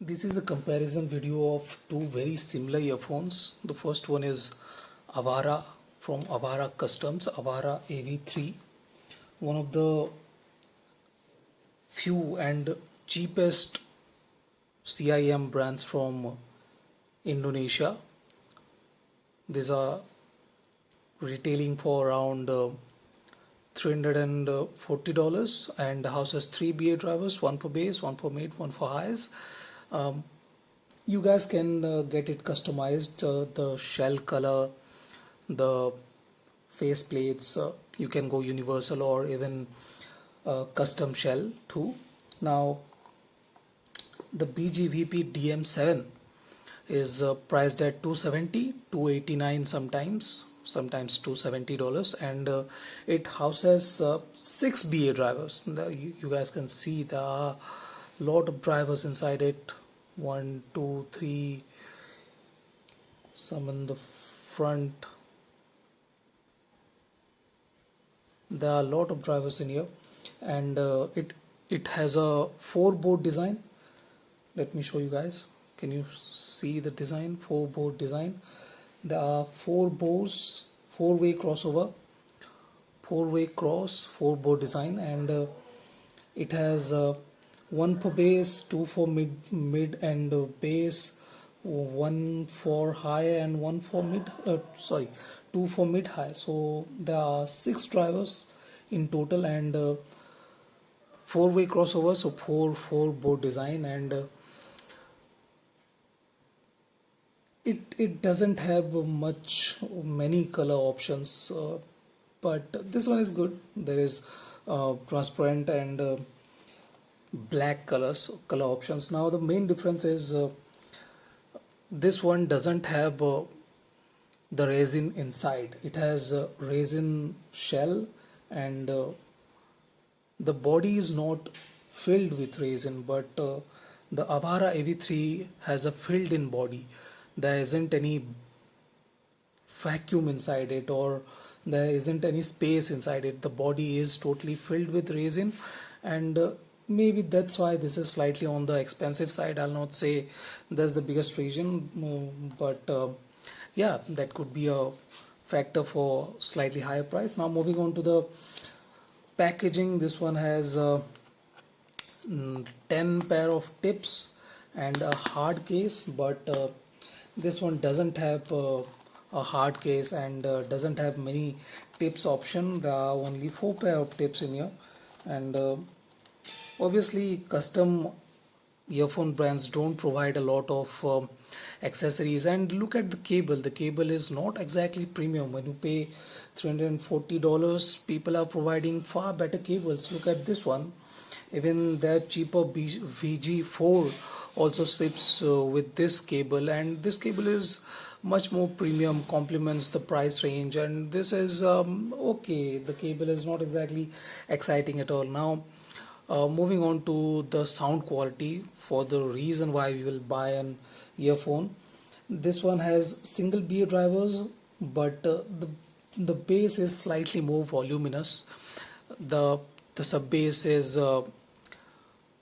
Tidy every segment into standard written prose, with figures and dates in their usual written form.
This is a comparison video of two very similar earphones. The first one is Avara from Avara Customs, Avara AV3, one of the few and cheapest CIM brands from Indonesia. These are retailing for around $340 and houses three BA drivers, one for bass, one for mid, one for highs. You guys can get it customized, the shell color, the face plates, you can go universal or even custom shell too. Now the BGVP DM7 is priced at 270, 289 sometimes $270, and it houses 6 BA drivers. You guys can see there are a lot of drivers inside it. 1, 2, 3, some in the front. There are a lot of drivers in here, and it has a 4-board design. Let me show you guys. Can you see the design? 4-board design. There are 4 bores, 4-way crossover, 4-way cross, 4-board design, and it has one for bass, two for mid and bass, one for high and one for mid. Two for mid high. So there are 6 drivers in total, and 4-way crossover. So 4-board design, and it doesn't have many color options, but this one is good. There is transparent and black color options. Now the main difference is this one doesn't have the resin inside. It has a resin shell, and the body is not filled with resin, but the Avara AV3 has a filled in body. There isn't any vacuum inside it, or there isn't any space inside it. The body is totally filled with resin, and maybe that's why this is slightly on the expensive side. I'll not say that's the biggest reason, but yeah, that could be a factor for slightly higher price. Now moving on to the packaging, this one has 10 pair of tips and a hard case, but this one doesn't have a hard case and doesn't have many tips option. There are only 4 pair of tips in here, and obviously custom earphone brands don't provide a lot of accessories. And look at the cable is not exactly premium. When you pay $340, people are providing far better cables. Look at this one. Even their cheaper VG4 also ships with this cable, and this cable is much more premium, complements the price range, and this is okay. The cable is not exactly exciting at all. Now moving on to the sound quality, for the reason why we will buy an earphone. This one has single BA drivers, but the bass is slightly more voluminous. The sub bass is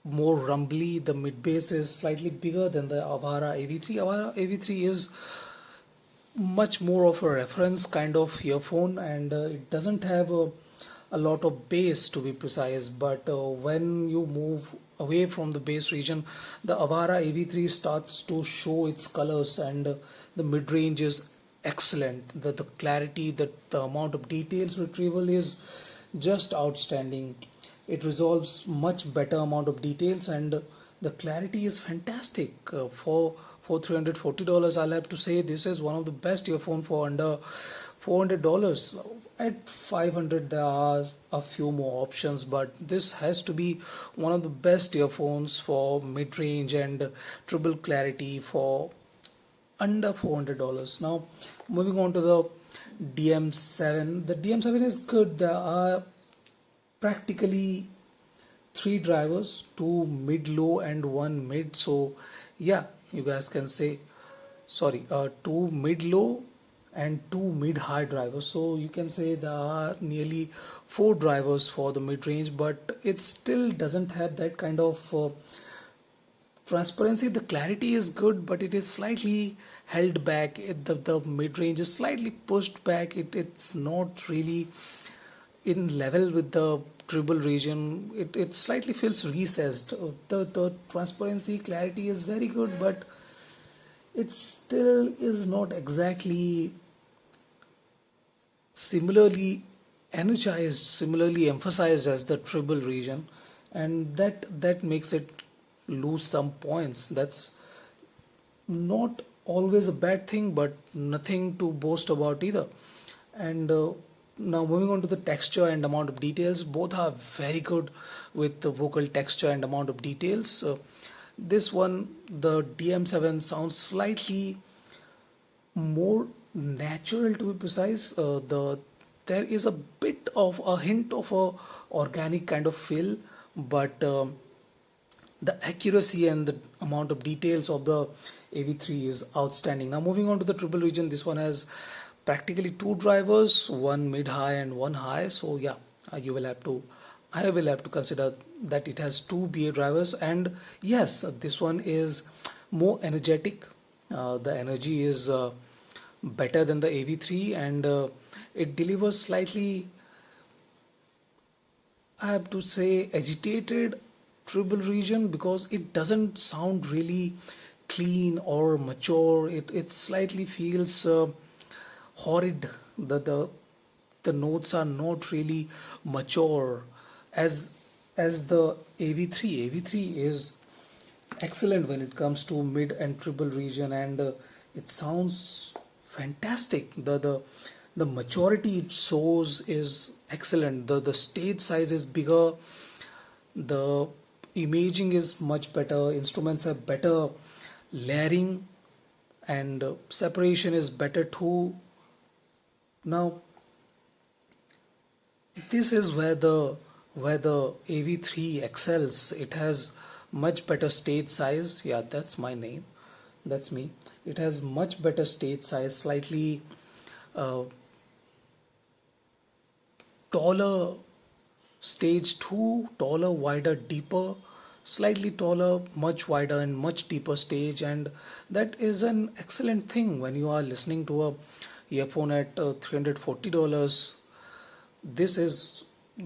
more rumbly. The mid bass is slightly bigger than the Avara AV3. Avara AV3 is much more of a reference kind of earphone, and it doesn't have a lot of bass, to be precise. But when you move away from the bass region, the Avara AV3 starts to show its colors, and the mid range is excellent. The clarity, the amount of details retrieval is just outstanding. It resolves much better amount of details, and the clarity is fantastic. For $340, I'll have to say this is one of the best earphone for under $400. At $500 there are a few more options, but this has to be one of the best earphones for mid-range and triple clarity for under $400. Now moving on to the DM7. The DM7 is good. There are practically 3 drivers, 2 mid-low and 1 mid. So yeah, you guys can say 2 mid-low and 2 mid-high drivers. So you can say there are nearly 4 drivers for the mid-range, but it still doesn't have that kind of transparency, the clarity is good, but it is slightly held back. The mid range is slightly pushed back. It's not really in level with the treble region. It slightly feels recessed. The transparency clarity is very good, but it still is not exactly similarly energized, similarly emphasized as the treble region, and that makes it lose some points. That's not always a bad thing, but nothing to boast about either. And now moving on to the texture and amount of details, both are very good with the vocal texture and amount of details. This one, the DM7 sounds slightly more natural, to be precise. There is a bit of a hint of a organic kind of feel, but the accuracy and the amount of details of the AV3 is outstanding. Now moving on to the triple region, this one has practically two drivers, one mid high and one high. So yeah, you will have to I will have to consider that it has two BA drivers, and yes, this one is more energetic. The energy is better than the AV3, and it delivers slightly, I have to say, agitated treble region, because it doesn't sound really clean or mature. It slightly feels horrid. The notes are not really mature as the AV3. AV3 is excellent when it comes to mid and treble region, and it sounds fantastic. The maturity it shows is excellent. The stage size is bigger, the imaging is much better, instruments have better layering, and separation is better too. Now this is where the AV3 excels. It has much better stage size. Yeah, that's my name. That's me. It has much better stage size, slightly uh, taller stage 2, taller, wider, deeper, slightly taller, much wider, and much deeper stage, and that is an excellent thing when you are listening to a earphone at $340. This is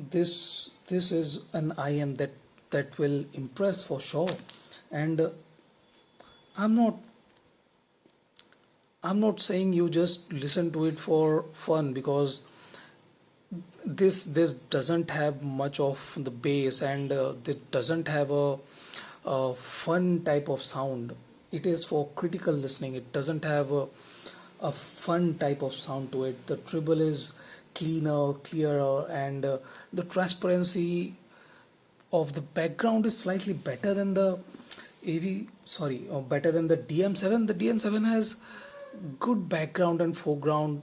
this is an IM that will impress for sure. And I'm not I'm not saying you just listen to it for fun, because this doesn't have much of the bass, and it doesn't have a fun type of sound. It is for critical listening. It doesn't have a fun type of sound to it. The treble is cleaner, clearer, and the transparency of the background is slightly better than the better than the DM7. The DM7 has good background and foreground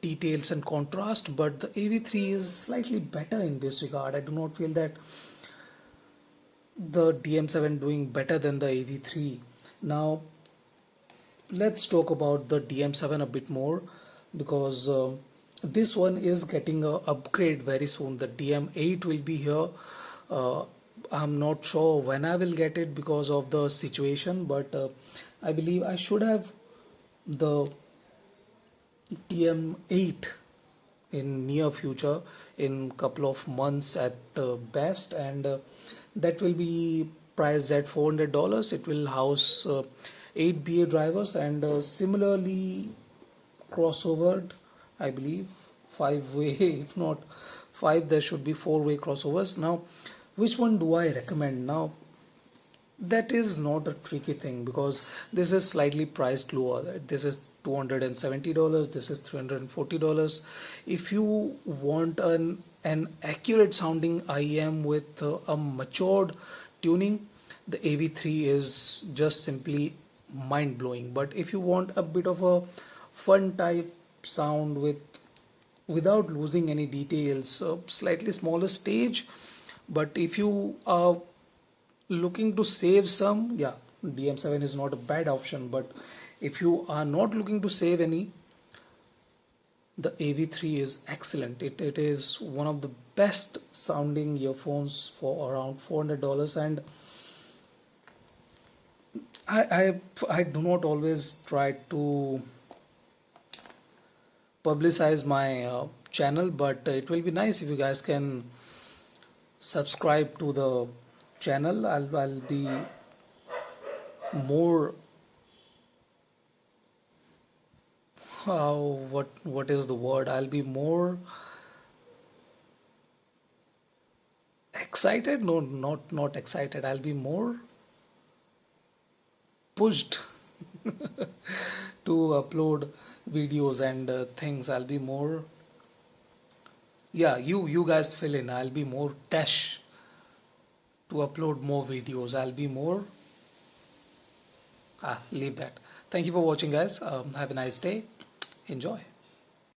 details and contrast, but the AV3 is slightly better in this regard. I do not feel that the DM7 doing better than the AV3. Now let's talk about the DM7 a bit more, because this one is getting a upgrade very soon. The DM8 will be here. I'm not sure when I will get it because of the situation, but I believe I should have the DM8 in near future, in couple of months at best, and that will be priced at $400. It will house 8 BA drivers, and similarly crossovered, I believe 5-way. If not 5, there should be 4-way crossovers. Now which one do I recommend? Now that is not a tricky thing, because this is slightly priced lower. This is $270, this is $340. If you want an accurate sounding IEM with a matured tuning, the AV3 is just simply mind blowing. But if you want a bit of a fun type sound without losing any details, slightly smaller stage, but if you are looking to save some, yeah, DM7 is not a bad option. But if you are not looking to save any, the AV3 is excellent. It is one of the best sounding earphones for around $400, and I do not always try to publicize my channel, but it will be nice if you guys can subscribe to the channel. I'll be more what is the word? I'll be more excited. No, not excited. I'll be more pushed to upload videos and things. I'll be more, yeah, you guys fill in. I'll be more dash to upload more videos. I'll be more, leave that. Thank you for watching, guys. Have a nice day. Enjoy.